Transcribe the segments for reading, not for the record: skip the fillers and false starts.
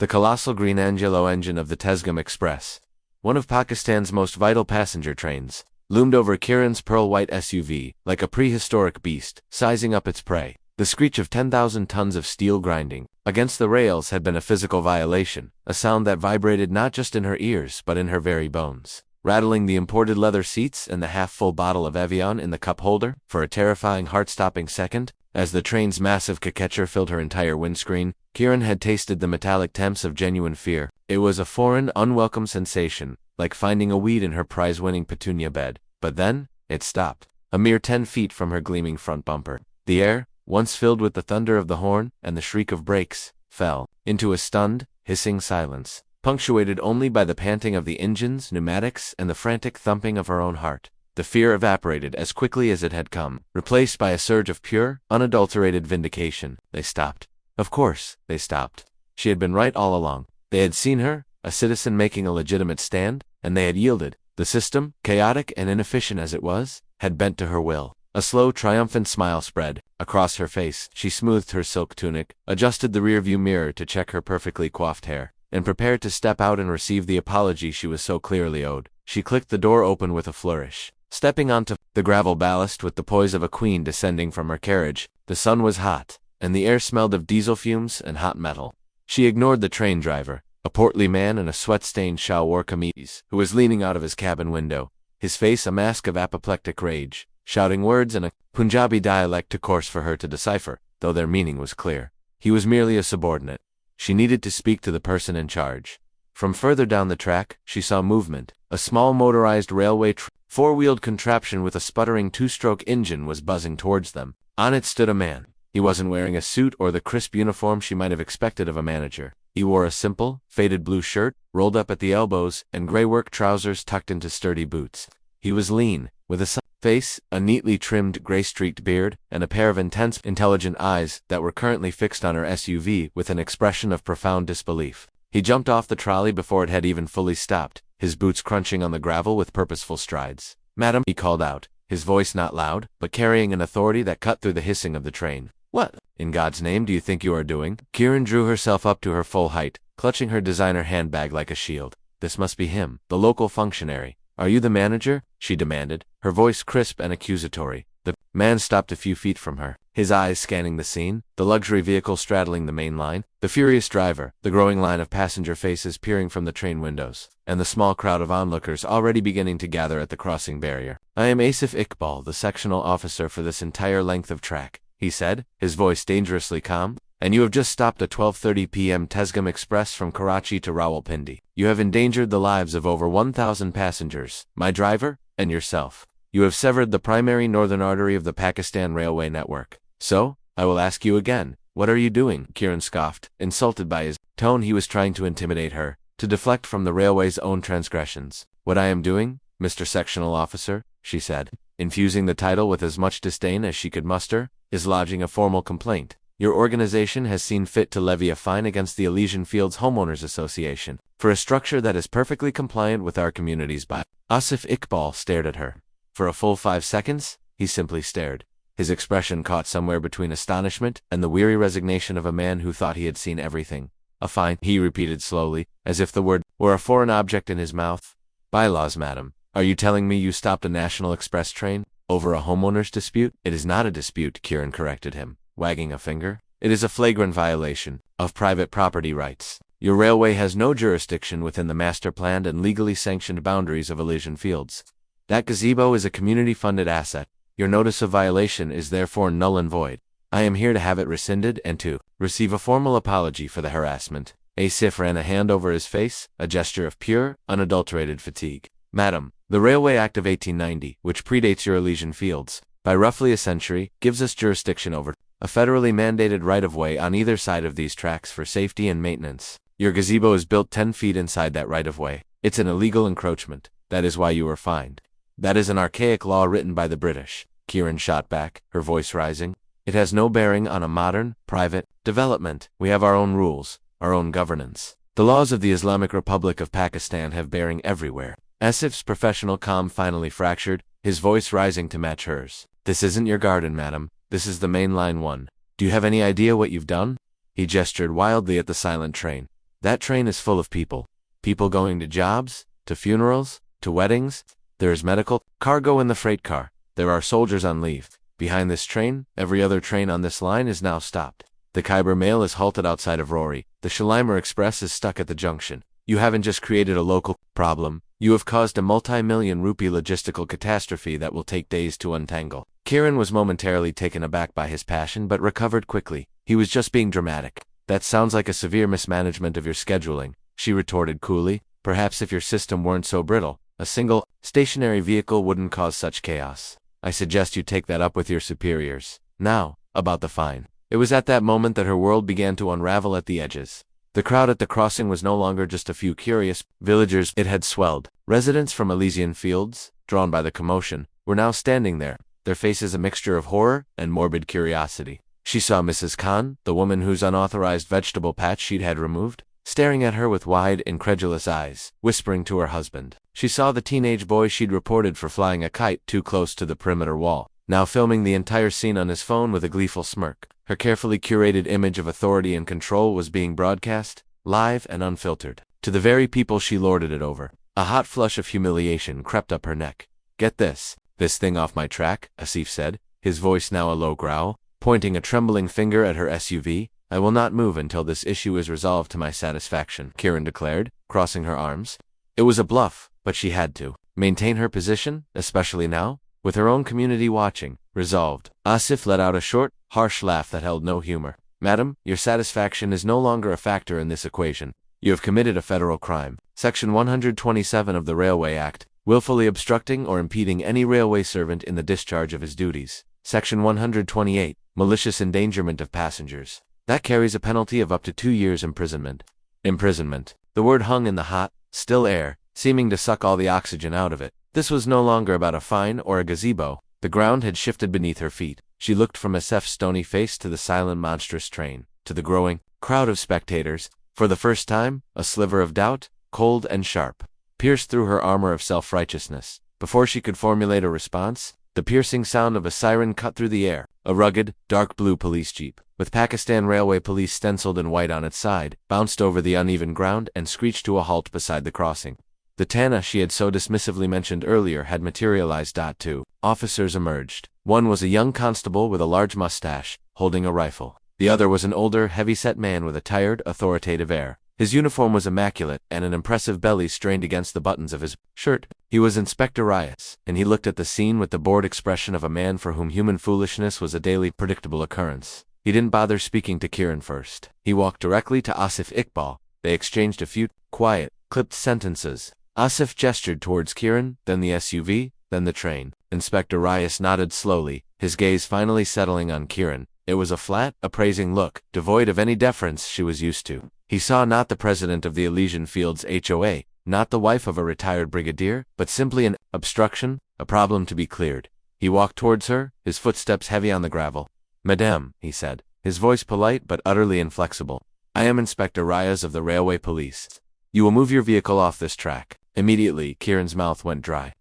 the colossal green Angelo engine of the Tesgam Express, one of Pakistan's most vital passenger trains, loomed over Kiran's pearl-white SUV like a prehistoric beast, sizing up its prey. The screech of 10,000 tons of steel grinding against the rails had been a physical violation, a sound that vibrated not just in her ears but in her very bones, rattling the imported leather seats and the half-full bottle of Evian in the cup holder for a terrifying heart-stopping second. As the train's massive catcher filled her entire windscreen, Kiran had tasted the metallic temps of genuine fear. It was a foreign, unwelcome sensation, like finding a weed in her prize-winning petunia bed. But then, it stopped, a mere 10 feet from her gleaming front bumper. The air, once filled with the thunder of the horn and the shriek of brakes, fell into a stunned, hissing silence, punctuated only by the panting of the engines, pneumatics, and the frantic thumping of her own heart. The fear evaporated as quickly as it had come, replaced by a surge of pure, unadulterated vindication. They stopped. Of course, they stopped. She had been right all along. They had seen her, a citizen making a legitimate stand, and they had yielded. The system, chaotic and inefficient as it was, had bent to her will. A slow, triumphant smile spread across her face. She smoothed her silk tunic, adjusted the rearview mirror to check her perfectly coiffed hair, and prepared to step out and receive the apology she was so clearly owed. She clicked the door open with a flourish, stepping onto the gravel ballast with the poise of a queen descending from her carriage. The sun was hot, and the air smelled of diesel fumes and hot metal. She ignored the train driver, a portly man in a sweat-stained shalwar kameez, who was leaning out of his cabin window, his face a mask of apoplectic rage, shouting words in a Punjabi dialect too coarse for her to decipher, though their meaning was clear. He was merely a subordinate. She needed to speak to the person in charge. From further down the track, she saw movement. A small motorized railway four-wheeled contraption with a sputtering two-stroke engine was buzzing towards them. On it stood a man. He wasn't wearing a suit or the crisp uniform she might have expected of a manager. He wore a simple, faded blue shirt, rolled up at the elbows, and gray work trousers tucked into sturdy boots. He was lean, with a face, a neatly trimmed gray-streaked beard, and a pair of intense, intelligent eyes that were currently fixed on her SUV with an expression of profound disbelief. He jumped off the trolley before it had even fully stopped, his boots crunching on the gravel with purposeful strides. "Madam," he called out, his voice not loud, but carrying an authority that cut through the hissing of the train. "What, in God's name, do you think you are doing?" Kiran drew herself up to her full height, clutching her designer handbag like a shield. This must be him, the local functionary. "Are you the manager?" she demanded, her voice crisp and accusatory. The man stopped a few feet from her, his eyes scanning the scene, the luxury vehicle straddling the main line, the furious driver, the growing line of passenger faces peering from the train windows, and the small crowd of onlookers already beginning to gather at the crossing barrier. "I am Asif Iqbal, the sectional officer for this entire length of track," he said, his voice dangerously calm. "And you have just stopped a 12:30 p.m. Tesgam Express from Karachi to Rawalpindi. You have endangered the lives of over 1,000 passengers, my driver, and yourself. You have severed the primary northern artery of the Pakistan railway network. So, I will ask you again, what are you doing?" Kiran scoffed, insulted by his tone. He was trying to intimidate her, to deflect from the railway's own transgressions. "What I am doing, Mr. Sectional Officer," she said, infusing the title with as much disdain as she could muster, "is lodging a formal complaint. Your organization has seen fit to levy a fine against the Elysian Fields Homeowners Association for a structure that is perfectly compliant with our community's bylaws." Asif Iqbal stared at her. For a full 5 seconds, he simply stared, his expression caught somewhere between astonishment and the weary resignation of a man who thought he had seen everything. "A fine," he repeated slowly, as if the word were a foreign object in his mouth. "Bylaws, madam. Are you telling me you stopped a national express train over a homeowner's dispute?" "It is not a dispute," Kiran corrected him, wagging a finger. "It is a flagrant violation of private property rights. Your railway has no jurisdiction within the master-planned and legally sanctioned boundaries of Elysian Fields. That gazebo is a community-funded asset. Your notice of violation is therefore null and void. I am here to have it rescinded and to receive a formal apology for the harassment." Asif ran a hand over his face, a gesture of pure, unadulterated fatigue. "Madam, the Railway Act of 1890, which predates your Elysian Fields by roughly a century, gives us jurisdiction over a federally mandated right-of-way on either side of these tracks for safety and maintenance. Your gazebo is built 10 feet inside that right-of-way. It's an illegal encroachment. That is why you were fined." "That is an archaic law written by the British," Kiran shot back, her voice rising. "It has no bearing on a modern, private development. We have our own rules, our own governance. The laws of the Islamic Republic of Pakistan have bearing everywhere." Asif's professional calm finally fractured, his voice rising to match hers. "This isn't your garden, madam. This is the main line one. Do you have any idea what you've done?" He gestured wildly at the silent train. That train is full of people. People going to jobs, to funerals, to weddings. There is medical cargo in the freight car. There are soldiers on leave. Behind this train, every other train on this line is now stopped. The Khyber Mail is halted outside of Rory. The Shalimar Express is stuck at the junction. You haven't just created a local problem. You have caused a multi-million rupee logistical catastrophe that will take days to untangle. Kiran was momentarily taken aback by his passion but recovered quickly. He was just being dramatic. That sounds like a severe mismanagement of your scheduling, she retorted coolly. Perhaps if your system weren't so brittle, a single, stationary vehicle wouldn't cause such chaos. I suggest you take that up with your superiors. Now, about the fine. It was at that moment that her world began to unravel at the edges. The crowd at the crossing was no longer just a few curious villagers. It had swelled. Residents from Elysian Fields, drawn by the commotion, were now standing there, their faces a mixture of horror and morbid curiosity. She saw Mrs. Khan, the woman whose unauthorized vegetable patch she'd had removed, staring at her with wide, incredulous eyes, whispering to her husband. She saw the teenage boy she'd reported for flying a kite too close to the perimeter wall, now filming the entire scene on his phone with a gleeful smirk. Her carefully curated image of authority and control was being broadcast, live and unfiltered, to the very people she lorded it over. A hot flush of humiliation crept up her neck. Get this thing off my track, Asif said, his voice now a low growl, pointing a trembling finger at her SUV. I will not move until this issue is resolved to my satisfaction, Kiran declared, crossing her arms. It was a bluff, but she had to maintain her position, especially now, with her own community watching. Resolved. Asif let out a short, harsh laugh that held no humor. Madam, your satisfaction is no longer a factor in this equation. You have committed a federal crime. Section 127 of the Railway Act, willfully obstructing or impeding any railway servant in the discharge of his duties. Section 128, malicious endangerment of passengers. That carries a penalty of up to 2 years imprisonment. Imprisonment. The word hung in the hot, still air, seeming to suck all the oxygen out of it. This was no longer about a fine or a gazebo. The ground had shifted beneath her feet. She looked from Asif's stony face to the silent, monstrous train, to the growing crowd of spectators. For the first time, a sliver of doubt, cold and sharp, pierced through her armor of self-righteousness. Before she could formulate a response, the piercing sound of a siren cut through the air. A rugged, dark blue police jeep, with Pakistan Railway Police stenciled in white on its side, bounced over the uneven ground and screeched to a halt beside the crossing. The Tana she had so dismissively mentioned earlier had materialized. 2 officers emerged. One was a young constable with a large mustache, holding a rifle. The other was an older, heavy-set man with a tired, authoritative air. His uniform was immaculate, and an impressive belly strained against the buttons of his shirt. He was Inspector Rias, and he looked at the scene with the bored expression of a man for whom human foolishness was a daily, predictable occurrence. He didn't bother speaking to Kiran first. He walked directly to Asif Iqbal. They exchanged a few, quiet, clipped sentences. Asif gestured towards Kiran, then the SUV, then the train. Inspector Rias nodded slowly, his gaze finally settling on Kiran. It was a flat, appraising look, devoid of any deference she was used to. He saw not the president of the Elysian Fields HOA, not the wife of a retired brigadier, but simply an obstruction, a problem to be cleared. He walked towards her, his footsteps heavy on the gravel. Madame, he said, his voice polite but utterly inflexible. I am Inspector Rias of the Railway Police. You will move your vehicle off this track. Immediately, Kiran's mouth went dry.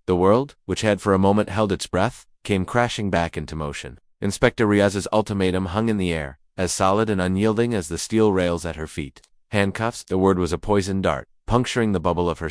The world, which had for a moment held its breath, came crashing back into motion. Inspector Riaz's ultimatum hung in the air, as solid and unyielding as the steel rails at her feet. Handcuffs, the word was a poisoned dart, puncturing the bubble of her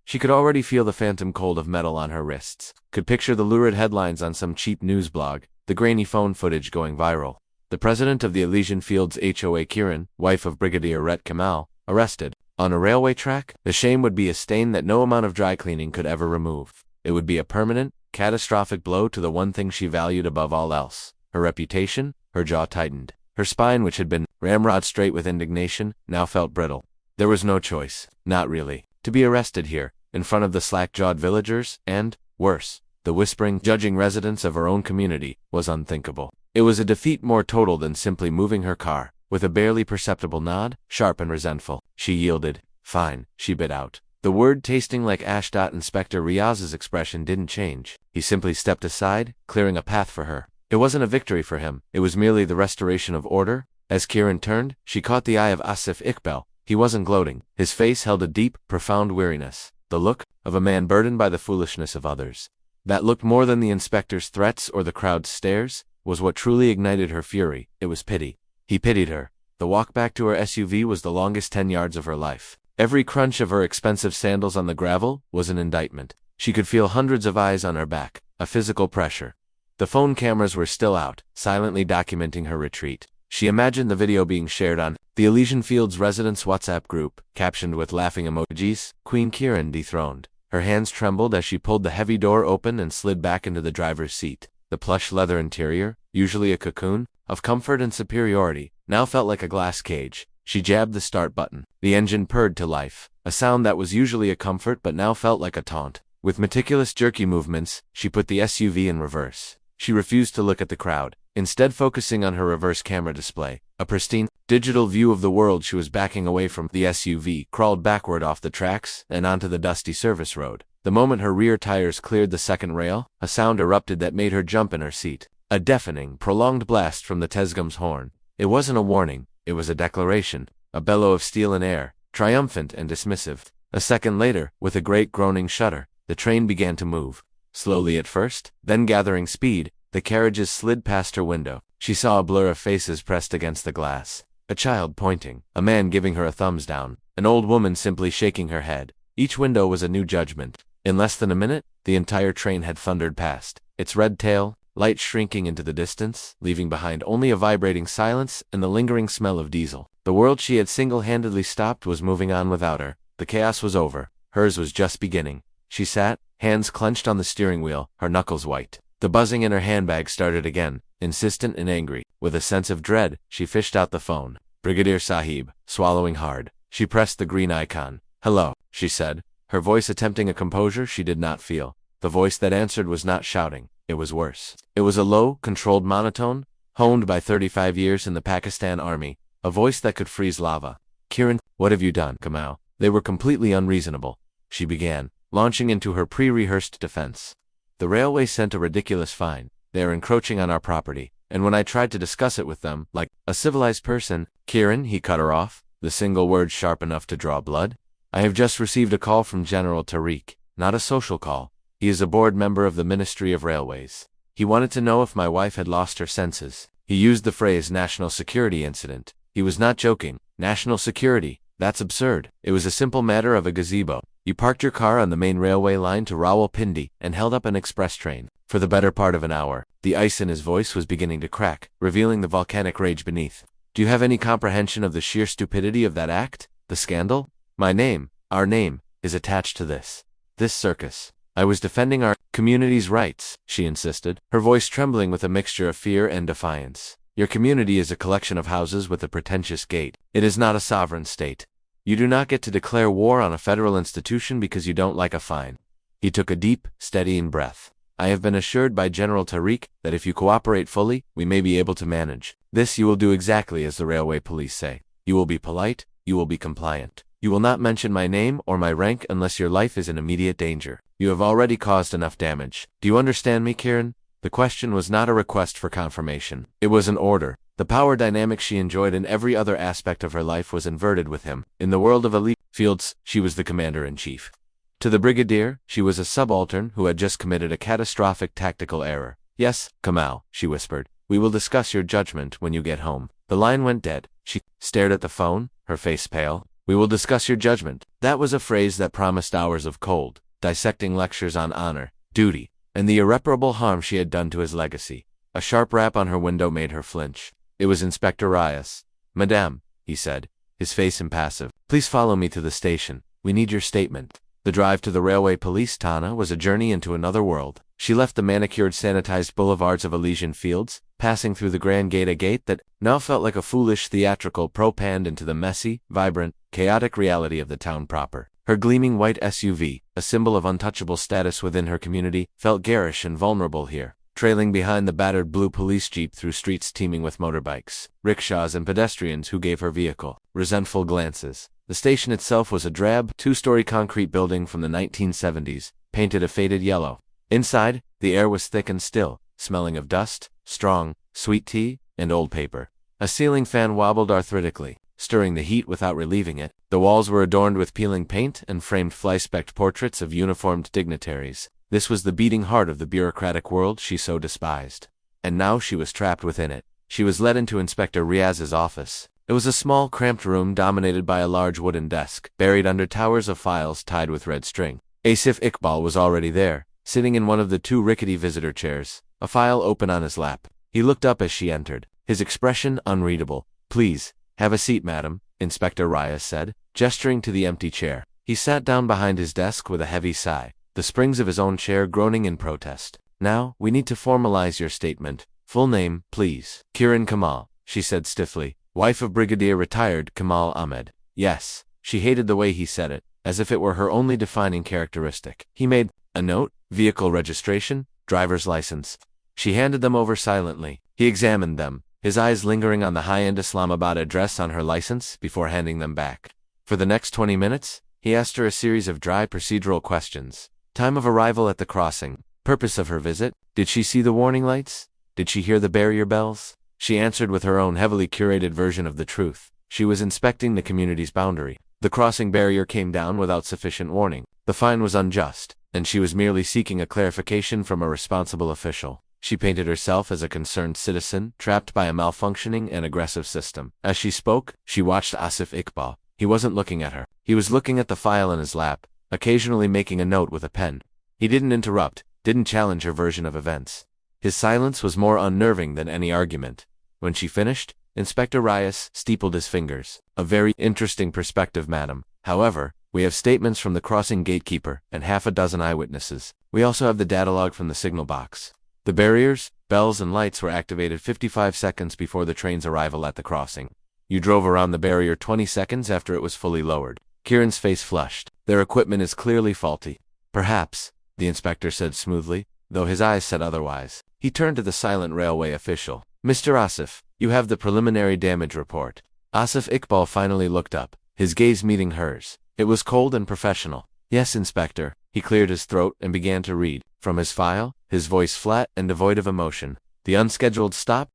She could already feel the phantom cold of metal on her wrists, could picture the lurid headlines on some cheap news blog, the grainy phone footage going viral. The president of the Elysian Fields HOA, Kiran, wife of Brigadier Ret Kamal, arrested. On a railway track, the shame would be a stain that no amount of dry cleaning could ever remove. It would be a permanent, catastrophic blow to the one thing she valued above all else. Her reputation. Her jaw tightened. Her spine, which had been ramrod straight with indignation, now felt brittle. There was no choice, not really. To be arrested here, in front of the slack-jawed villagers, and, worse, the whispering, judging residents of her own community, was unthinkable. It was a defeat more total than simply moving her car. With a barely perceptible nod, sharp and resentful, she yielded. Fine, she bit out. The word tasting like ash. Inspector Riaz's expression didn't change. He simply stepped aside, clearing a path for her. It wasn't a victory for him, it was merely the restoration of order. As Kiran turned, she caught the eye of Asif Iqbal. He wasn't gloating. His face held a deep, profound weariness, the look of a man burdened by the foolishness of others. That look, more than the inspector's threats or the crowd's stares, was what truly ignited her fury. It was pity. He pitied her. The walk back to her SUV was the longest 10 yards of her life. Every crunch of her expensive sandals on the gravel was an indictment. She could feel hundreds of eyes on her back, a physical pressure. The phone cameras were still out, silently documenting her retreat. She imagined the video being shared on the Elysian Fields residents' WhatsApp group, captioned with laughing emojis, "Queen Kieran dethroned." Her hands trembled as she pulled the heavy door open and slid back into the driver's seat. The plush leather interior, usually a cocoon of comfort and superiority, now felt like a glass cage. She jabbed the start button. The engine purred to life, a sound that was usually a comfort but now felt like a taunt. With meticulous jerky movements, she put the SUV in reverse. She refused to look at the crowd, instead focusing on her reverse camera display. A pristine, digital view of the world she was backing away from. The SUV crawled backward off the tracks and onto the dusty service road. The moment her rear tires cleared the second rail, a sound erupted that made her jump in her seat. A deafening, prolonged blast from the Tesgum's horn. It wasn't a warning, it was a declaration, a bellow of steel and air, triumphant and dismissive. A second later, with a great groaning shudder, the train began to move. Slowly at first, then gathering speed, the carriages slid past her window. She saw a blur of faces pressed against the glass. A child pointing, a man giving her a thumbs down, an old woman simply shaking her head. Each window was a new judgment. In less than a minute, the entire train had thundered past, its red tail, light shrinking into the distance, leaving behind only a vibrating silence and the lingering smell of diesel. The world she had single-handedly stopped was moving on without her. The chaos was over. Hers was just beginning. She sat, hands clenched on the steering wheel, her knuckles white. The buzzing in her handbag started again, insistent and angry. With a sense of dread, she fished out the phone. "Brigadier Sahib," swallowing hard. She pressed the green icon. "Hello," she said, her voice attempting a composure she did not feel. The voice that answered was not shouting. It was worse. It was a low, controlled monotone, honed by 35 years in the Pakistan Army, a voice that could freeze lava. "Kieran, what have you done, Kamal?" "They were completely unreasonable," she began, launching into her pre-rehearsed defense. "The railway sent a ridiculous fine. They are encroaching on our property. And when I tried to discuss it with them, like a civilized person—" "Kieran," he cut her off, the single word sharp enough to draw blood. "I have just received a call from General Tariq, not a social call. He is a board member of the Ministry of Railways. He wanted to know if my wife had lost her senses. He used the phrase national security incident. He was not joking. National security? That's absurd. It was a simple matter of a gazebo. You parked your car on the main railway line to Rawalpindi and held up an express train. For the better part of an hour." The ice in his voice was beginning to crack, revealing the volcanic rage beneath. "Do you have any comprehension of the sheer stupidity of that act? The scandal? My name, our name, is attached to this circus. I was defending our community's rights," she insisted, her voice trembling with a mixture of fear and defiance. "Your community is a collection of houses with a pretentious gate. It is not a sovereign state. You do not get to declare war on a federal institution because you don't like a fine." He took a deep, steadying breath. "I have been assured by General Tariq that if you cooperate fully, we may be able to manage. This you will do exactly as the railway police say. You will be polite, you will be compliant. You will not mention my name or my rank unless your life is in immediate danger. You have already caused enough damage. Do you understand me, Kieran?" The question was not a request for confirmation. It was an order. The power dynamic she enjoyed in every other aspect of her life was inverted with him. In the world of elite fields, she was the commander-in-chief. To the brigadier, she was a subaltern who had just committed a catastrophic tactical error. "Yes, Kamal," she whispered. "We will discuss your judgment when you get home." The line went dead. She stared at the phone, her face pale. "We will discuss your judgment." That was a phrase that promised hours of cold, dissecting lectures on honor, duty, and the irreparable harm she had done to his legacy. A sharp rap on her window made her flinch. It was Inspector Reyes. "Madame," he said, his face impassive. "Please follow me to the station. We need your statement." The drive to the railway police Tana was a journey into another world. She left the manicured, sanitized boulevards of Elysian Fields, passing through the Grand Gate, a gate that now felt like a foolish theatrical propand into the messy, vibrant, chaotic reality of the town proper. Her gleaming white SUV, a symbol of untouchable status within her community, felt garish and vulnerable here, trailing behind the battered blue police jeep through streets teeming with motorbikes, rickshaws, and pedestrians who gave her vehicle resentful glances. The station itself was a drab, two-story concrete building from the 1970s, painted a faded yellow. Inside, the air was thick and still, smelling of dust, strong, sweet tea, and old paper. A ceiling fan wobbled arthritically, stirring the heat without relieving it. The walls were adorned with peeling paint and framed fly-specked portraits of uniformed dignitaries. This was the beating heart of the bureaucratic world she so despised. And now she was trapped within it. She was led into Inspector Riaz's office. It was a small, cramped room dominated by a large wooden desk, buried under towers of files tied with red string. Asif Iqbal was already there, sitting in one of the two rickety visitor chairs, a file open on his lap. He looked up as she entered, his expression unreadable. "Please, have a seat, madam," Inspector Reyes said, gesturing to the empty chair. He sat down behind his desk with a heavy sigh, the springs of his own chair groaning in protest. "Now, we need to formalize your statement. Full name, please." "Kiran Kamal," she said stiffly, "wife of Brigadier retired Kamal Ahmed." Yes, she hated the way he said it, as if it were her only defining characteristic. He made a note, vehicle registration, driver's license. She handed them over silently. He examined them, his eyes lingering on the high-end Islamabad address on her license before handing them back. For the next 20 minutes, he asked her a series of dry procedural questions. Time of arrival at the crossing. Purpose of her visit. Did she see the warning lights? Did she hear the barrier bells? She answered with her own heavily curated version of the truth. She was inspecting the community's boundary. The crossing barrier came down without sufficient warning. The fine was unjust, and she was merely seeking a clarification from a responsible official. She painted herself as a concerned citizen, trapped by a malfunctioning and aggressive system. As she spoke, she watched Asif Iqbal. He wasn't looking at her. He was looking at the file in his lap, occasionally making a note with a pen. He didn't interrupt, didn't challenge her version of events. His silence was more unnerving than any argument. When she finished, Inspector Reyes steepled his fingers. "A very interesting perspective, madam. However, we have statements from the crossing gatekeeper and half a dozen eyewitnesses. We also have the data log from the signal box. The barriers, bells and lights were activated 55 seconds before the train's arrival at the crossing. You drove around the barrier 20 seconds after it was fully lowered." Kiran's face flushed. "Their equipment is clearly faulty." "Perhaps," the inspector said smoothly, though his eyes said otherwise. He turned to the silent railway official. "Mr. Asif, you have the preliminary damage report." Asif Iqbal finally looked up, his gaze meeting hers. It was cold and professional. "Yes, Inspector." He cleared his throat and began to read. From his file, his voice flat and devoid of emotion. The unscheduled stop?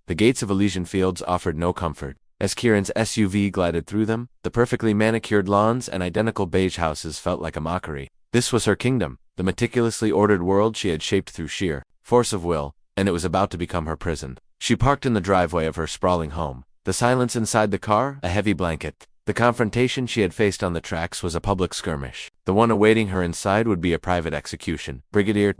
The gates of Elysian Fields offered no comfort. As Kiran's SUV glided through them, the perfectly manicured lawns and identical beige houses felt like a mockery. This was her kingdom, the meticulously ordered world she had shaped through sheer force of will, and it was about to become her prison. She parked in the driveway of her sprawling home. The silence inside the car, a heavy blanket. The confrontation she had faced on the tracks was a public skirmish. The one awaiting her inside would be a private execution. Brigadier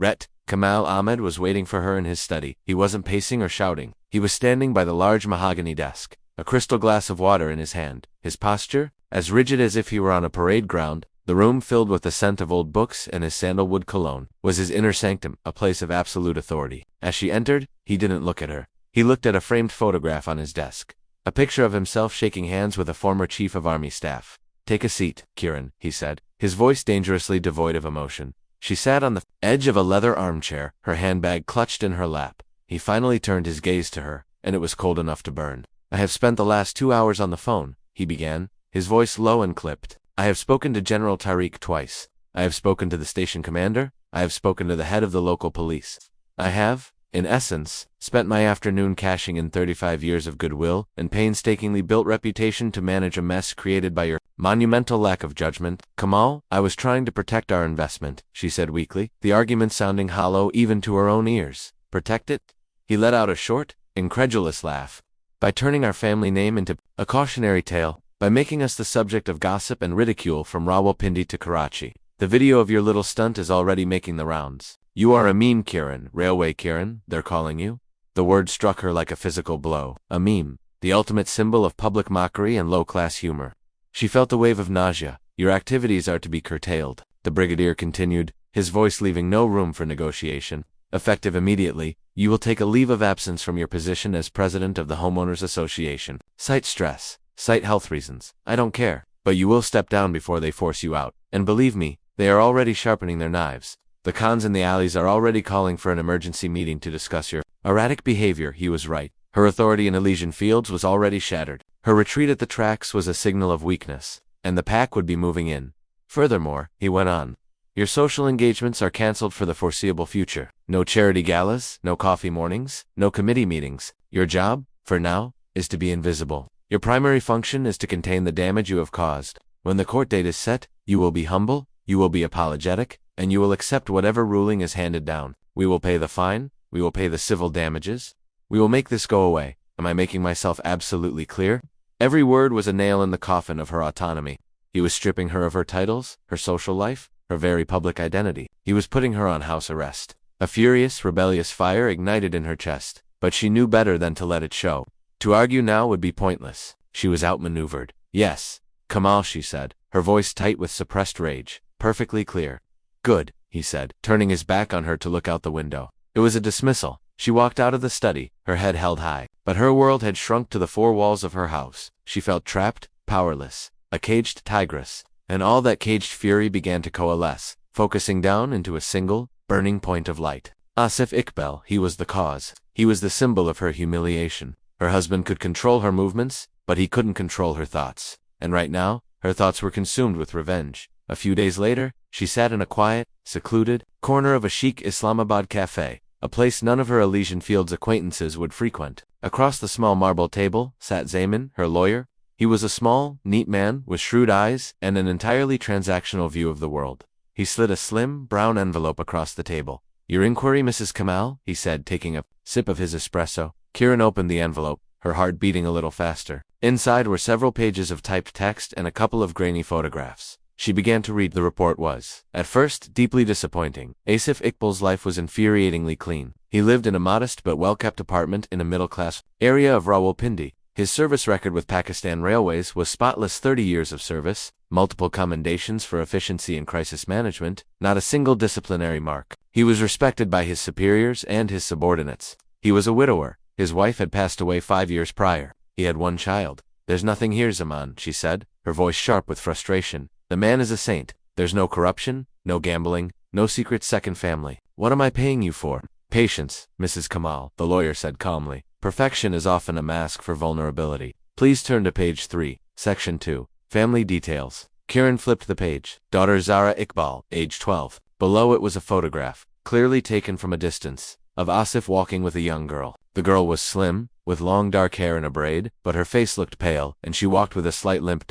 Kamal Ahmed was waiting for her in his study. He wasn't pacing or shouting. He was standing by the large mahogany desk, a crystal glass of water in his hand. His posture, as rigid as if he were on a parade ground, the room filled with the scent of old books and his sandalwood cologne, was his inner sanctum, a place of absolute authority. As she entered, he didn't look at her. He looked at a framed photograph on his desk. A picture of himself shaking hands with a former chief of army staff. "Take a seat, Kiran," he said, his voice dangerously devoid of emotion. She sat on the edge of a leather armchair, her handbag clutched in her lap. He finally turned his gaze to her, and it was cold enough to burn. "I have spent the last 2 hours on the phone," he began, his voice low and clipped. "I have spoken to General Tariq twice. I have spoken to the station commander. I have spoken to the head of the local police. I have, in essence, spent my afternoon cashing in 35 years of goodwill and painstakingly built reputation to manage a mess created by your monumental lack of judgment. Kamal, I was trying to protect our investment," she said weakly, the argument sounding hollow even to her own ears. "Protect it?" He let out a short, incredulous laugh. "By turning our family name into a cautionary tale, by making us the subject of gossip and ridicule from Rawalpindi to Karachi. The video of your little stunt is already making the rounds. You are a meme, Kiran, Railway Kiran, they're calling you." The word struck her like a physical blow. A meme, the ultimate symbol of public mockery and low-class humor. She felt a wave of nausea. "Your activities are to be curtailed," the brigadier continued, his voice leaving no room for negotiation. "Effective immediately, you will take a leave of absence from your position as president of the Homeowners Association. Cite stress, cite health reasons, I don't care, but you will step down before they force you out. And believe me, they are already sharpening their knives. The cons in the alleys are already calling for an emergency meeting to discuss your erratic behavior." He was right. Her authority in Elysian Fields was already shattered. Her retreat at the tracks was a signal of weakness, and the pack would be moving in. "Furthermore," he went on, "your social engagements are cancelled for the foreseeable future. No charity galas, no coffee mornings, no committee meetings. Your job, for now, is to be invisible. Your primary function is to contain the damage you have caused. When the court date is set, you will be humble, you will be apologetic, and you will accept whatever ruling is handed down. We will pay the fine, we will pay the civil damages. We will make this go away. Am I making myself absolutely clear?" Every word was a nail in the coffin of her autonomy. He was stripping her of her titles, her social life, her very public identity. He was putting her on house arrest. A furious, rebellious fire ignited in her chest, but she knew better than to let it show. To argue now would be pointless. She was outmaneuvered. Yes, Kamal, she said, her voice tight with suppressed rage, perfectly clear. Good, he said, turning his back on her to look out the window. It was a dismissal. She walked out of the study, her head held high. But her world had shrunk to the four walls of her house. She felt trapped, powerless, a caged tigress, and all that caged fury began to coalesce, focusing down into a single, burning point of light. Asif Iqbal, he was the cause. He was the symbol of her humiliation. Her husband could control her movements, but he couldn't control her thoughts. And right now, her thoughts were consumed with revenge. A few days later, she sat in a quiet, secluded corner of a chic Islamabad cafe, a place none of her Elysian Fields acquaintances would frequent. Across the small marble table sat Zaman, her lawyer. He was a small, neat man with shrewd eyes and an entirely transactional view of the world. He slid a slim, brown envelope across the table. "Your inquiry, Mrs. Kamal?" he said, taking a sip of his espresso. Kieran opened the envelope, her heart beating a little faster. Inside were several pages of typed text and a couple of grainy photographs. She began to read. The report was, at first, deeply disappointing. Asif Iqbal's life was infuriatingly clean. He lived in a modest but well-kept apartment in a middle-class area of Rawalpindi. His service record with Pakistan Railways was spotless: 30 years of service, multiple commendations for efficiency in crisis management, not a single disciplinary mark. He was respected by his superiors and his subordinates. He was a widower. His wife had passed away 5 years prior. He had one child. "There's nothing here, Zaman," she said, her voice sharp with frustration. "The man is a saint. There's no corruption, no gambling, no secret second family. What am I paying you for?" "Patience, Mrs. Kamal," the lawyer said calmly. "Perfection is often a mask for vulnerability. Please turn to page 3, section 2, family details." Kieran flipped the page. Daughter Zara Iqbal, age 12. Below it was a photograph, clearly taken from a distance, of Asif walking with a young girl. The girl was slim, with long dark hair in a braid, but her face looked pale, and she walked with a slight limp.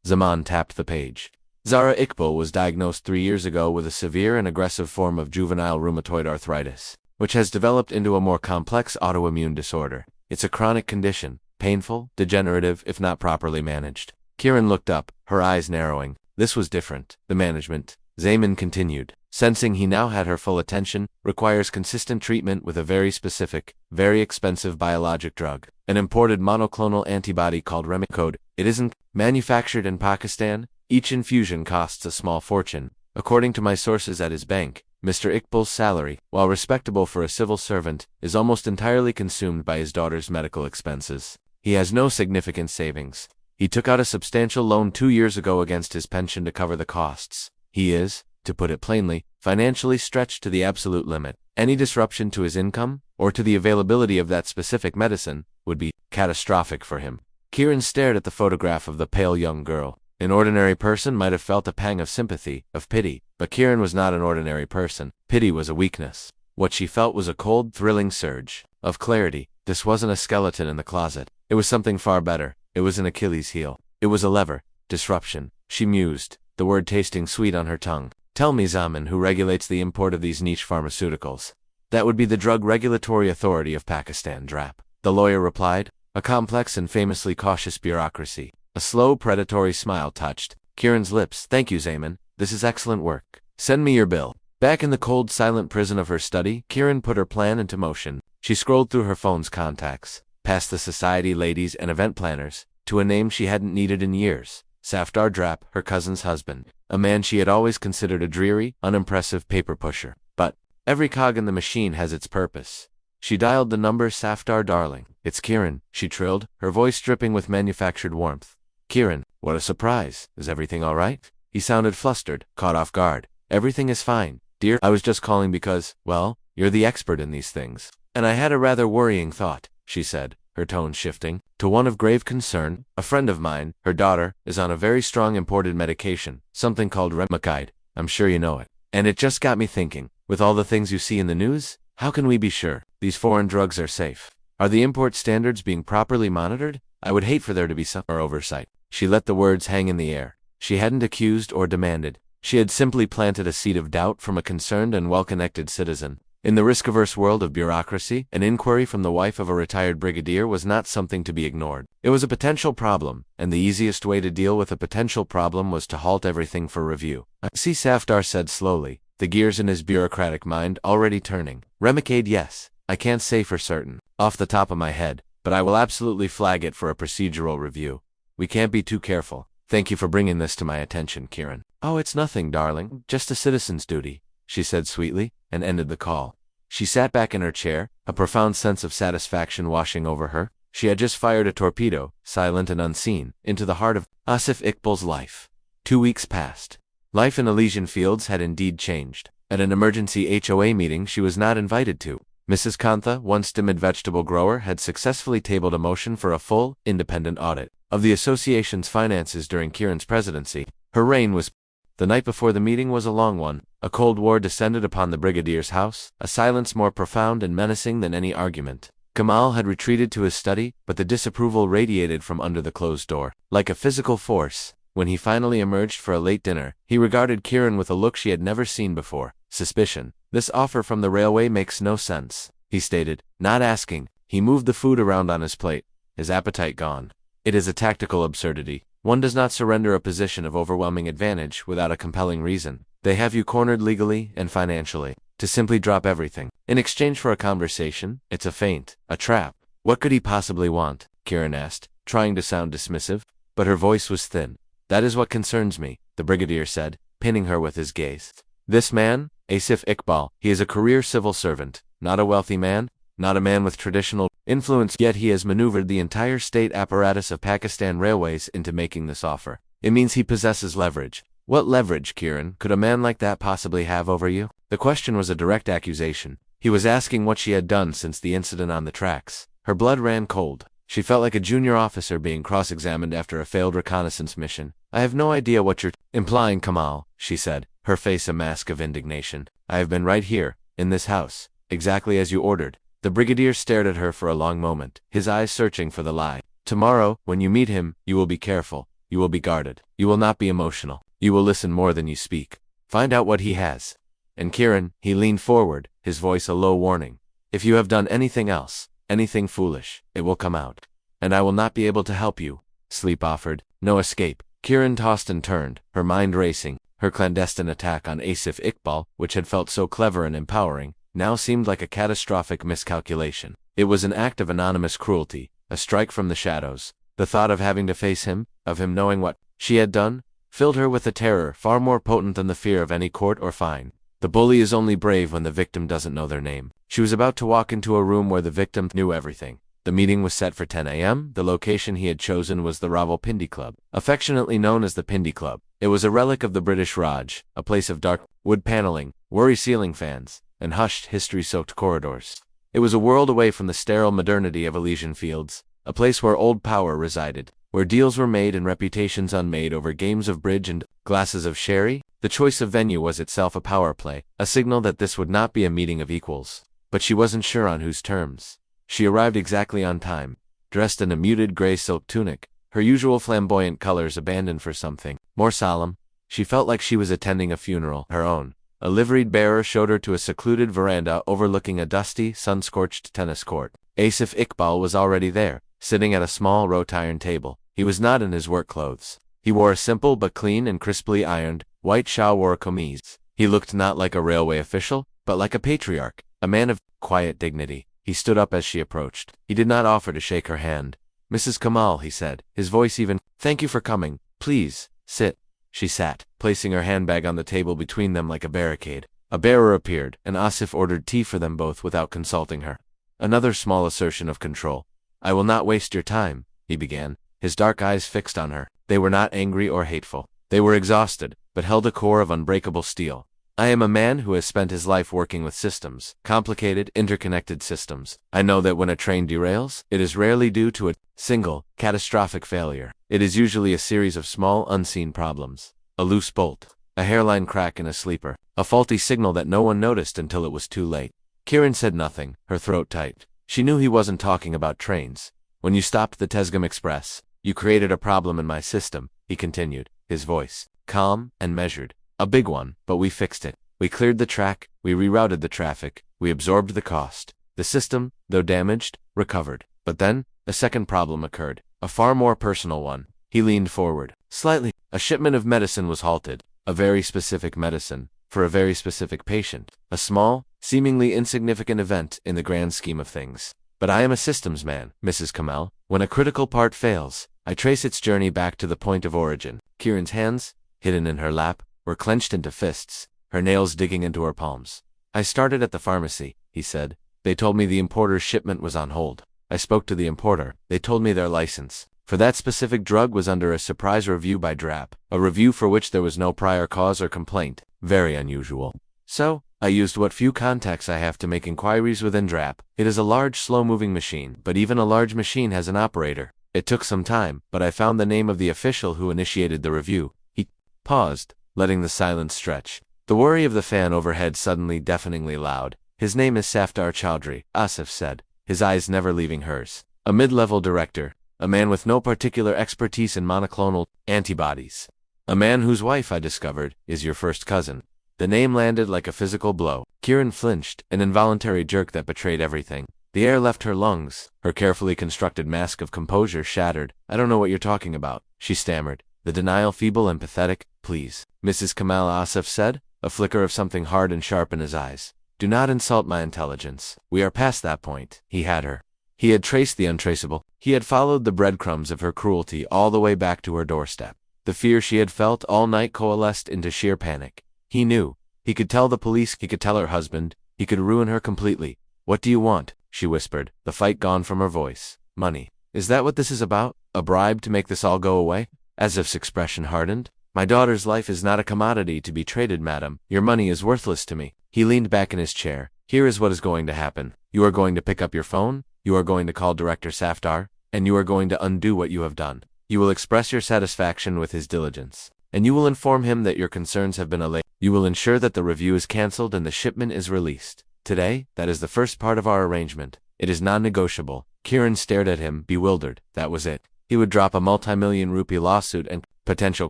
Zaman tapped the page. Zara Iqbal was diagnosed 3 years ago with a severe and aggressive form of juvenile rheumatoid arthritis, which has developed into a more complex autoimmune disorder. It's a chronic condition, painful, degenerative if not properly managed. Kieran looked up, her eyes narrowing. This was different. The management, Zaman continued, sensing he now had her full attention, requires consistent treatment with a very specific, very expensive biologic drug, an imported monoclonal antibody called Remicade. It isn't manufactured in Pakistan. Each infusion costs a small fortune. According to my sources at his bank, Mr. Iqbal's salary, while respectable for a civil servant, is almost entirely consumed by his daughter's medical expenses. He has no significant savings. He took out a substantial loan 2 years ago against his pension to cover the costs. He is, to put it plainly, financially stretched to the absolute limit. Any disruption to his income, or to the availability of that specific medicine, would be catastrophic for him. Kieran stared at the photograph of the pale young girl. An ordinary person might have felt a pang of sympathy, of pity, but Kieran was not an ordinary person. Pity was a weakness. What she felt was a cold, thrilling surge of clarity. This wasn't a skeleton in the closet. It was something far better. It was an Achilles heel. It was a lever. Disruption. She mused, the word tasting sweet on her tongue. "Tell me, Zaman, who regulates the import of these niche pharmaceuticals?" "That would be the Drug Regulatory Authority of Pakistan, DRAP," the lawyer replied. "A complex and famously cautious bureaucracy." A slow, predatory smile touched Kieran's lips. "Thank you, Zaman. This is excellent work. Send me your bill." Back in the cold, silent prison of her study, Kieran put her plan into motion. She scrolled through her phone's contacts, past the society ladies and event planners, to a name she hadn't needed in years. Safdar Drap, her cousin's husband, a man she had always considered a dreary, unimpressive paper pusher. But every cog in the machine has its purpose. She dialed the number. "Safdar, darling. It's Kieran," she trilled, her voice dripping with manufactured warmth. "Kieran, what a surprise. Is everything all right?" He sounded flustered, caught off guard. "Everything is fine, dear. I was just calling because, well, you're the expert in these things. And I had a rather worrying thought," she said, her tone shifting to one of grave concern. "A friend of mine, her daughter, is on a very strong imported medication, something called Remicade. I'm sure you know it. And it just got me thinking, with all the things you see in the news, how can we be sure these foreign drugs are safe? Are the import standards being properly monitored? I would hate for there to be some oversight." She let the words hang in the air. She hadn't accused or demanded. She had simply planted a seed of doubt from a concerned and well-connected citizen. In the risk-averse world of bureaucracy, an inquiry from the wife of a retired brigadier was not something to be ignored. It was a potential problem, and the easiest way to deal with a potential problem was to halt everything for review. C. Safdar said slowly, the gears in his bureaucratic mind already turning. Remicade, yes. I can't say for certain, off the top of my head, but I will absolutely flag it for a procedural review. We can't be too careful. Thank you for bringing this to my attention, Kieran. Oh, it's nothing, darling. Just a citizen's duty, she said sweetly, and ended the call. She sat back in her chair, a profound sense of satisfaction washing over her. She had just fired a torpedo, silent and unseen, into the heart of Asif Iqbal's life. 2 weeks passed. Life in Elysian Fields had indeed changed. At an emergency HOA meeting she was not invited to, Mrs. Kantha, once timid vegetable grower, had successfully tabled a motion for a full, independent audit of the association's finances during Kieran's presidency. Her reign was. The night before the meeting was a long one. A cold war descended upon the brigadier's house, a silence more profound and menacing than any argument. Kamal had retreated to his study, but the disapproval radiated from under the closed door. Like a physical force, when he finally emerged for a late dinner, he regarded Kieran with a look she had never seen before. Suspicion. This offer from the railway makes no sense, he stated, not asking. He moved the food around on his plate, his appetite gone. It is a tactical absurdity. One does not surrender a position of overwhelming advantage without a compelling reason. They have you cornered legally and financially. To simply drop everything in exchange for a conversation, it's a feint, a trap. What could he possibly want? Kieran asked, trying to sound dismissive, but her voice was thin. That is what concerns me, the brigadier said, pinning her with his gaze. This man, Asif Iqbal, he is a career civil servant, not a wealthy man, not a man with traditional influence, yet he has maneuvered the entire state apparatus of Pakistan Railways into making this offer. It means he possesses leverage. What leverage, Kieran, could a man like that possibly have over you? The question was a direct accusation. He was asking what she had done since the incident on the tracks. Her blood ran cold. She felt like a junior officer being cross-examined after a failed reconnaissance mission. I have no idea what you're implying, Kamal, she said, her face a mask of indignation. I have been right here, in this house, exactly as you ordered. The brigadier stared at her for a long moment, his eyes searching for the lie. Tomorrow, when you meet him, you will be careful. You will be guarded. You will not be emotional. You will listen more than you speak. Find out what he has. And Kieran, he leaned forward, his voice a low warning. If you have done anything else, anything foolish, it will come out. And I will not be able to help you. Sleep offered, no escape. Kieran tossed and turned, her mind racing. Her clandestine attack on Asif Iqbal, which had felt so clever and empowering, now seemed like a catastrophic miscalculation. It was an act of anonymous cruelty, a strike from the shadows. The thought of having to face him, of him knowing what she had done, filled her with a terror far more potent than the fear of any court or fine. The bully is only brave when the victim doesn't know their name. She was about to walk into a room where the victim knew everything. The meeting was set for 10 a.m. The location he had chosen was the Rawalpindi Club, affectionately known as the Pindi Club. It was a relic of the British Raj, a place of dark wood paneling, worry ceiling fans, and hushed, history-soaked corridors. It was a world away from the sterile modernity of Elysian Fields, a place where old power resided, where deals were made and reputations unmade over games of bridge and glasses of sherry. The choice of venue was itself a power play, a signal that this would not be a meeting of equals. But she wasn't sure on whose terms. She arrived exactly on time, dressed in a muted gray silk tunic, her usual flamboyant colors abandoned for something more solemn. She felt like she was attending a funeral, her own. A liveried bearer showed her to a secluded veranda overlooking a dusty, sun-scorched tennis court. Asif Iqbal was already there, sitting at a small wrought-iron table. He was not in his work clothes. He wore a simple but clean and crisply ironed, white shalwar kameez. He looked not like a railway official, but like a patriarch, a man of quiet dignity. He stood up as she approached. He did not offer to shake her hand. Mrs. Kamal, he said, his voice even. Thank you for coming. Please, sit. She sat, placing her handbag on the table between them like a barricade. A bearer appeared, and Asif ordered tea for them both without consulting her. Another small assertion of control. I will not waste your time, he began, his dark eyes fixed on her. They were not angry or hateful. They were exhausted, but held a core of unbreakable steel. I am a man who has spent his life working with systems, complicated, interconnected systems. I know that when a train derails, it is rarely due to a single, catastrophic failure. It is usually a series of small, unseen problems. A loose bolt, a hairline crack in a sleeper, a faulty signal that no one noticed until it was too late. Kieran said nothing, her throat tight. She knew he wasn't talking about trains. When you stopped the Tesgam Express, you created a problem in my system, he continued, his voice calm and measured. A big one, but we fixed it. We cleared the track, we rerouted the traffic, we absorbed the cost. The system, though damaged, recovered. But then, a second problem occurred, a far more personal one. He leaned forward. Slightly. A shipment of medicine was halted. A very specific medicine, for a very specific patient. A small, seemingly insignificant event in the grand scheme of things. But I am a systems man, Mrs. Kamel. When a critical part fails, I trace its journey back to the point of origin. Kieran's hands, hidden in her lap, were clenched into fists, her nails digging into her palms. I started at the pharmacy, he said. They told me the importer's shipment was on hold. I spoke to the importer. They told me their license for that specific drug was under a surprise review by DRAP, a review for which there was no prior cause or complaint. Very unusual. So, I used what few contacts I have to make inquiries within DRAP. It is a large, slow-moving machine, but even a large machine has an operator. It took some time, but I found the name of the official who initiated the review. He paused, letting the silence stretch. The worry of the fan overhead suddenly deafeningly loud. His name is Safdar Chowdhury, Asif said, his eyes never leaving hers. A mid-level director, a man with no particular expertise in monoclonal antibodies. A man whose wife, I discovered, is your first cousin. The name landed like a physical blow. Kieran flinched, an involuntary jerk that betrayed everything. The air left her lungs, her carefully constructed mask of composure shattered. I don't know what you're talking about, she stammered, the denial feeble and pathetic. Please, Mrs. Kamel, Asif said, a flicker of something hard and sharp in his eyes. Do not insult my intelligence. We are past that point. He had her. He had traced the untraceable. He had followed the breadcrumbs of her cruelty all the way back to her doorstep. The fear she had felt all night coalesced into sheer panic. He knew. He could tell the police, he could tell her husband, he could ruin her completely. What do you want? She whispered, the fight gone from her voice. Money. Is that what this is about? A bribe to make this all go away? Asif's expression hardened. My daughter's life is not a commodity to be traded, madam. Your money is worthless to me. He leaned back in his chair. Here is what is going to happen. You are going to pick up your phone, you are going to call Director Safdar, and you are going to undo what you have done. You will express your satisfaction with his diligence, and you will inform him that your concerns have been allayed. You will ensure that the review is cancelled and the shipment is released. Today, that is the first part of our arrangement. It is non-negotiable. Kieran stared at him, bewildered. That was it. He would drop a multi-million rupee lawsuit and potential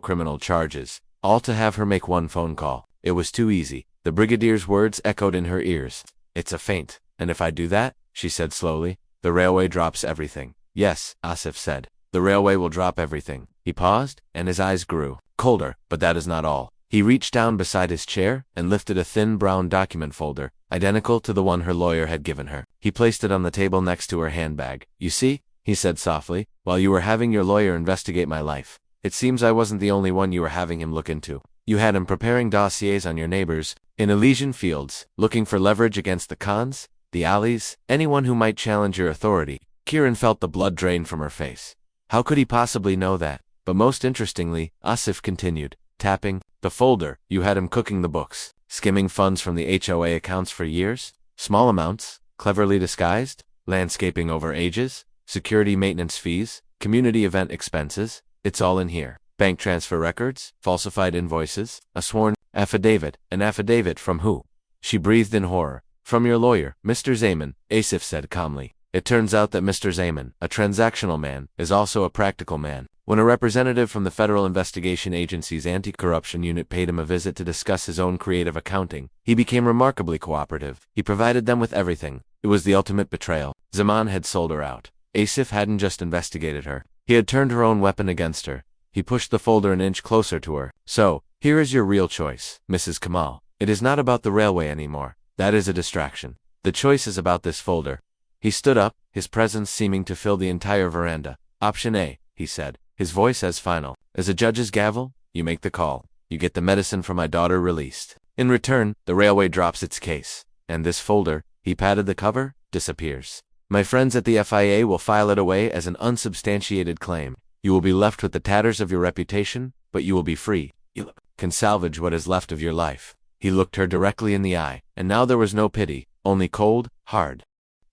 criminal charges, all to have her make one phone call. It was too easy. The brigadier's words echoed in her ears. It's a feint. And if I do that, she said slowly, the railway drops everything. Yes, Asif said. The railway will drop everything. He paused, and his eyes grew colder, but that is not all. He reached down beside his chair and lifted a thin brown document folder, identical to the one her lawyer had given her. He placed it on the table next to her handbag. You see, he said softly, while you were having your lawyer investigate my life, it seems I wasn't the only one you were having him look into. You had him preparing dossiers on your neighbors, in Elysian fields, looking for leverage against the Khans, the Alis, anyone who might challenge your authority. Kieran felt the blood drain from her face. How could he possibly know that? But most interestingly, Asif continued, tapping the folder, you had him cooking the books, skimming funds from the HOA accounts for years, small amounts, cleverly disguised, landscaping over ages, security maintenance fees, community event expenses, it's all in here. Bank transfer records, falsified invoices, a sworn affidavit. An affidavit from who? She breathed in horror. From your lawyer, Mr. Zaman, Asif said calmly. It turns out that Mr. Zaman, a transactional man, is also a practical man. When a representative from the Federal Investigation Agency's anti-corruption unit paid him a visit to discuss his own creative accounting, he became remarkably cooperative. He provided them with everything. It was the ultimate betrayal. Zaman had sold her out. Asif hadn't just investigated her. He had turned her own weapon against her. He pushed the folder an inch closer to her. So, here is your real choice, Mrs. Kamel. It is not about the railway anymore. That is a distraction. The choice is about this folder. He stood up, his presence seeming to fill the entire veranda. Option A, he said, his voice as final. As a judge's gavel, you make the call. You get the medicine for my daughter released. In return, the railway drops its case. And this folder, he patted the cover, disappears. My friends at the FIA will file it away as an unsubstantiated claim. You will be left with the tatters of your reputation, but you will be free. You can salvage what is left of your life. He looked her directly in the eye, and now there was no pity, only cold, hard.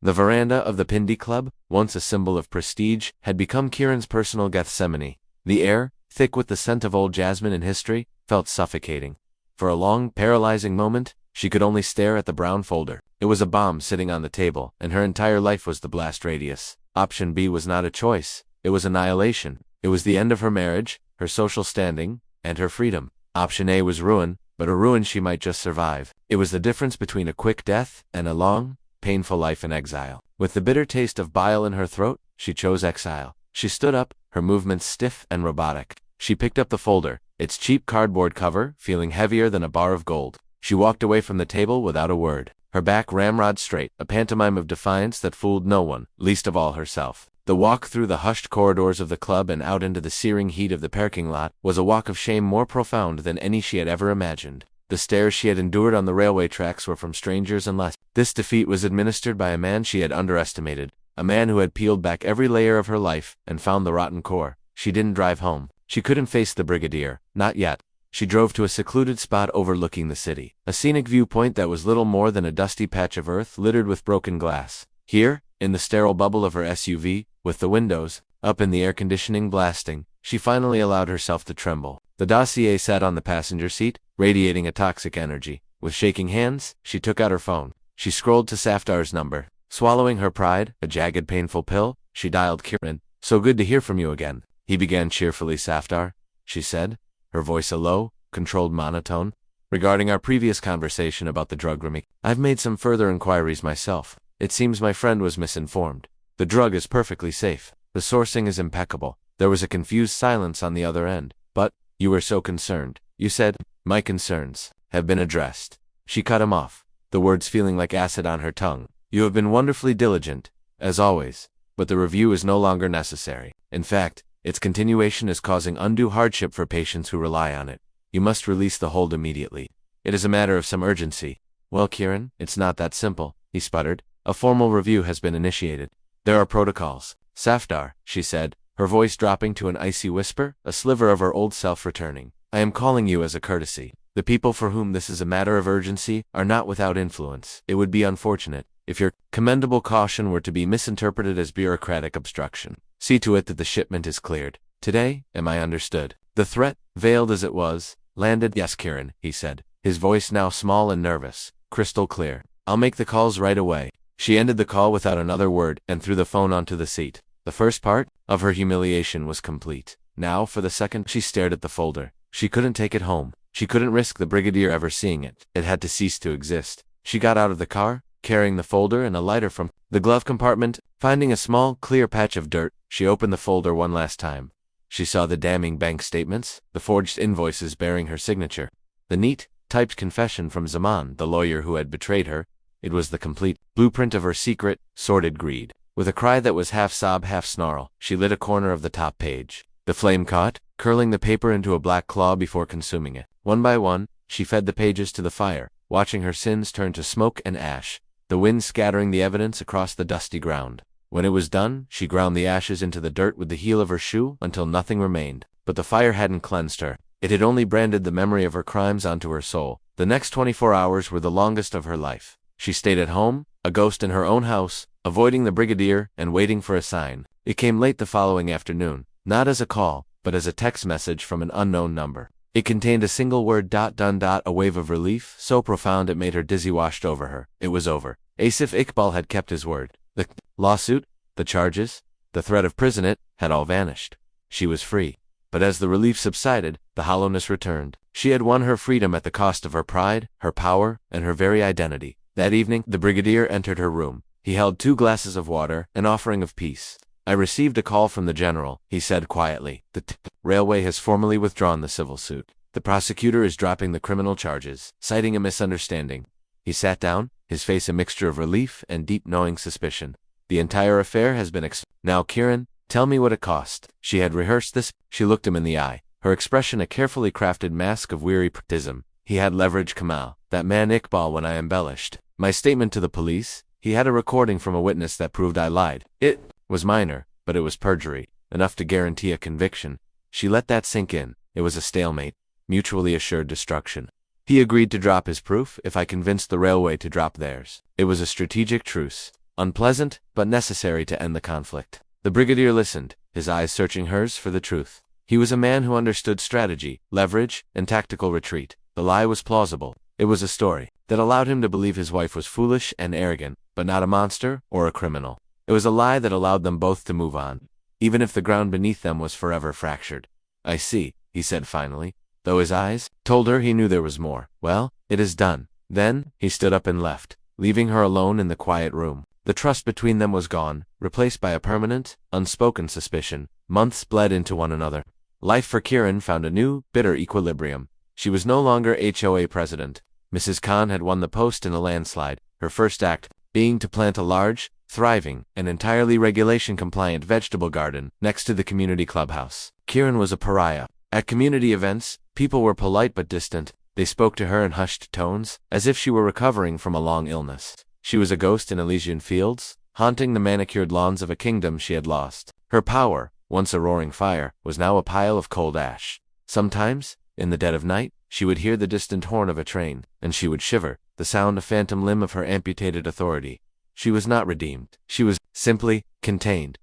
The veranda of the Pindi Club, once a symbol of prestige, had become Kieran's personal Gethsemane. The air, thick with the scent of old jasmine and history, felt suffocating. For a long, paralyzing moment, she could only stare at the brown folder. It was a bomb sitting on the table, and her entire life was the blast radius. Option B was not a choice. It was annihilation. It was the end of her marriage, her social standing, and her freedom. Option A was ruin, but a ruin she might just survive. It was the difference between a quick death and a long, painful life in exile. With the bitter taste of bile in her throat, she chose exile. She stood up, her movements stiff and robotic. She picked up the folder, its cheap cardboard cover feeling heavier than a bar of gold. She walked away from the table without a word, her back ramrod straight, a pantomime of defiance that fooled no one, least of all herself. The walk through the hushed corridors of the club and out into the searing heat of the parking lot was a walk of shame more profound than any she had ever imagined. The stares she had endured on the railway tracks were from strangers and less. This defeat was administered by a man she had underestimated, a man who had peeled back every layer of her life and found the rotten core. She didn't drive home. She couldn't face the brigadier, not yet. She drove to a secluded spot overlooking the city, a scenic viewpoint that was little more than a dusty patch of earth littered with broken glass. Here, in the sterile bubble of her SUV, with the windows up and the air conditioning blasting, she finally allowed herself to tremble. The dossier sat on the passenger seat, radiating a toxic energy. With shaking hands, she took out her phone. She scrolled to Safdar's number. Swallowing her pride, a jagged painful pill, she dialed Kieran. "So good to hear from you again," he began cheerfully. "Safdar," she said, her voice a low, controlled monotone. "Regarding our previous conversation about the drug remake, I've made some further inquiries myself. It seems my friend was misinformed. The drug is perfectly safe. The sourcing is impeccable." There was a confused silence on the other end. "But, you were so concerned. You said, 'My concerns have been addressed.'" She cut him off, the words feeling like acid on her tongue. "You have been wonderfully diligent, as always, but the review is no longer necessary. In fact, its continuation is causing undue hardship for patients who rely on it. You must release the hold immediately. It is a matter of some urgency." "Well, Kieran, it's not that simple," he sputtered. "A formal review has been initiated. There are protocols." "Safdar," she said, her voice dropping to an icy whisper, a sliver of her old self returning. "I am calling you as a courtesy. The people for whom this is a matter of urgency are not without influence. It would be unfortunate if your commendable caution were to be misinterpreted as bureaucratic obstruction. See to it that the shipment is cleared. Today, am I understood?" The threat, veiled as it was, landed. "Yes, Kieran," he said, his voice now small and nervous, crystal clear. "I'll make the calls right away." She ended the call without another word and threw the phone onto the seat. The first part of her humiliation was complete. Now, for the second, she stared at the folder. She couldn't take it home. She couldn't risk the brigadier ever seeing it. It had to cease to exist. She got out of the car, carrying the folder and a lighter from the glove compartment. Finding a small, clear patch of dirt, she opened the folder one last time. She saw the damning bank statements, the forged invoices bearing her signature, the neat, typed confession from Zaman, the lawyer who had betrayed her. It was the complete blueprint of her secret, sordid greed. With a cry that was half sob, half snarl, she lit a corner of the top page. The flame caught, curling the paper into a black claw before consuming it. One by one, she fed the pages to the fire, watching her sins turn to smoke and ash, the wind scattering the evidence across the dusty ground. When it was done, she ground the ashes into the dirt with the heel of her shoe until nothing remained. But the fire hadn't cleansed her. It had only branded the memory of her crimes onto her soul. The next 24 hours were the longest of her life. She stayed at home, a ghost in her own house, avoiding the brigadier and waiting for a sign. It came late the following afternoon, not as a call, but as a text message from an unknown number. It contained a single word, ... a wave of relief, so profound it made her dizzy, washed over her. It was over. Asif Iqbal had kept his word. The lawsuit, the charges, the threat of prison, it had all vanished. She was free. But as the relief subsided, the hollowness returned. She had won her freedom at the cost of her pride, her power, and her very identity. That evening, the brigadier entered her room. He held 2 glasses of water, an offering of peace. "I received a call from the general," he said quietly. "The railway has formally withdrawn the civil suit. The prosecutor is dropping the criminal charges, citing a misunderstanding." He sat down, his face a mixture of relief and deep knowing suspicion. "The entire affair has been Now, Kieran, tell me what it cost." She had rehearsed this. She looked him in the eye, her expression a carefully crafted mask of weary pragmatism. "He had leverage, Kamal, that man Iqbal, when I embellished my statement to the police. He had a recording from a witness that proved I lied. It was minor, but it was perjury, enough to guarantee a conviction." She let that sink in. It was a stalemate, mutually assured destruction. He agreed to drop his proof if I convinced the railway to drop theirs. It was a strategic truce, unpleasant, but necessary to end the conflict. The brigadier listened, his eyes searching hers for the truth. He was a man who understood strategy, leverage, and tactical retreat. The lie was plausible. It was a story that allowed him to believe his wife was foolish and arrogant, but not a monster or a criminal. It was a lie that allowed them both to move on, even if the ground beneath them was forever fractured. "I see," he said finally. though his eyes told her he knew there was more. Well, it is done. Then, he stood up and left, leaving her alone in the quiet room. The trust between them was gone, replaced by a permanent, unspoken suspicion. Months bled into one another. Life for Kieran found a new, bitter equilibrium. She was no longer HOA president. Mrs. Khan had won the post in a landslide, her first act being to plant a large, thriving, and entirely regulation-compliant vegetable garden next to the community clubhouse. Kieran was a pariah. At community events, people were polite but distant. They spoke to her in hushed tones, as if she were recovering from a long illness. She was a ghost in Elysian fields, haunting the manicured lawns of a kingdom she had lost. Her power, once a roaring fire, was now a pile of cold ash. Sometimes, in the dead of night, she would hear the distant horn of a train, and she would shiver, the sound a phantom limb of her amputated authority. She was not redeemed. She was simply contained.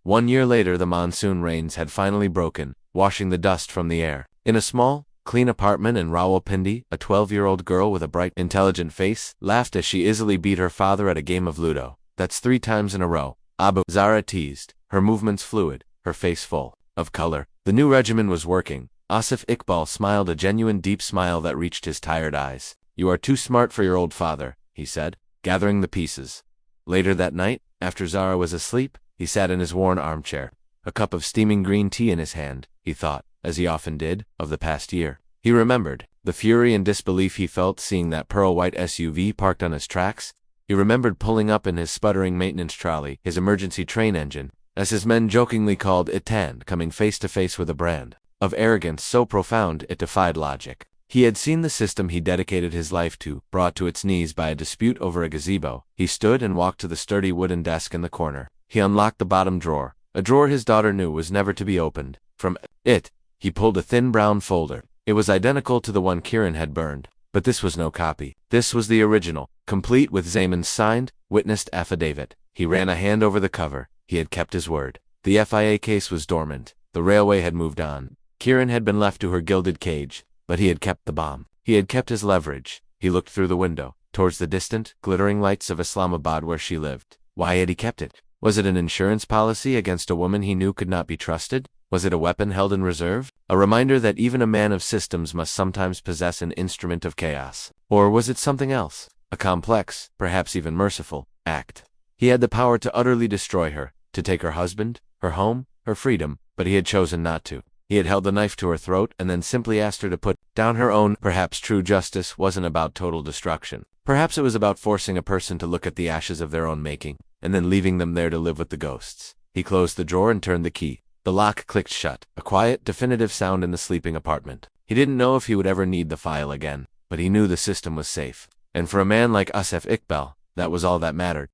1 year later, the monsoon rains had finally broken, washing the dust from the air. In a small, clean apartment in Rawalpindi, a 12-year-old girl with a bright, intelligent face laughed as she easily beat her father at a game of Ludo. That's 3 times in a row, Abu, Zara teased, her movements fluid, her face full of color. The new regimen was working. Asif Iqbal smiled, a genuine deep smile that reached his tired eyes. You are too smart for your old father, he said, gathering the pieces. Later that night, after Zara was asleep, he sat in his worn armchair, a cup of steaming green tea in his hand. He thought, as he often did, of the past year. He remembered the fury and disbelief he felt seeing that pearl-white SUV parked on his tracks. He remembered pulling up in his sputtering maintenance trolley, his emergency train engine, as his men jokingly called it, and coming face to face with a brand of arrogance so profound it defied logic. He had seen the system he dedicated his life to, brought to its knees by a dispute over a gazebo. He stood and walked to the sturdy wooden desk in the corner. He unlocked the bottom drawer, a drawer his daughter knew was never to be opened. From it, he pulled a thin brown folder. It was identical to the one Kieran had burned, but this was no copy. This was the original, complete with Zaman's signed, witnessed affidavit. He ran a hand over the cover. He had kept his word. The FIA case was dormant. The railway had moved on. Kieran had been left to her gilded cage, but he had kept the bomb. He had kept his leverage. He looked through the window, towards the distant, glittering lights of Islamabad where she lived. Why had he kept it? Was it an insurance policy against a woman he knew could not be trusted? Was it a weapon held in reserve? A reminder that even a man of systems must sometimes possess an instrument of chaos? Or was it something else? A complex, perhaps even merciful, act. He had the power to utterly destroy her, to take her husband, her home, her freedom, but he had chosen not to. He had held the knife to her throat and then simply asked her to put down her own. Perhaps true justice wasn't about total destruction. Perhaps it was about forcing a person to look at the ashes of their own making, and then leaving them there to live with the ghosts. He closed the drawer and turned the key. The lock clicked shut, a quiet, definitive sound in the sleeping apartment. He didn't know if he would ever need the file again, but he knew the system was safe. And for a man like Asif Iqbal, that was all that mattered.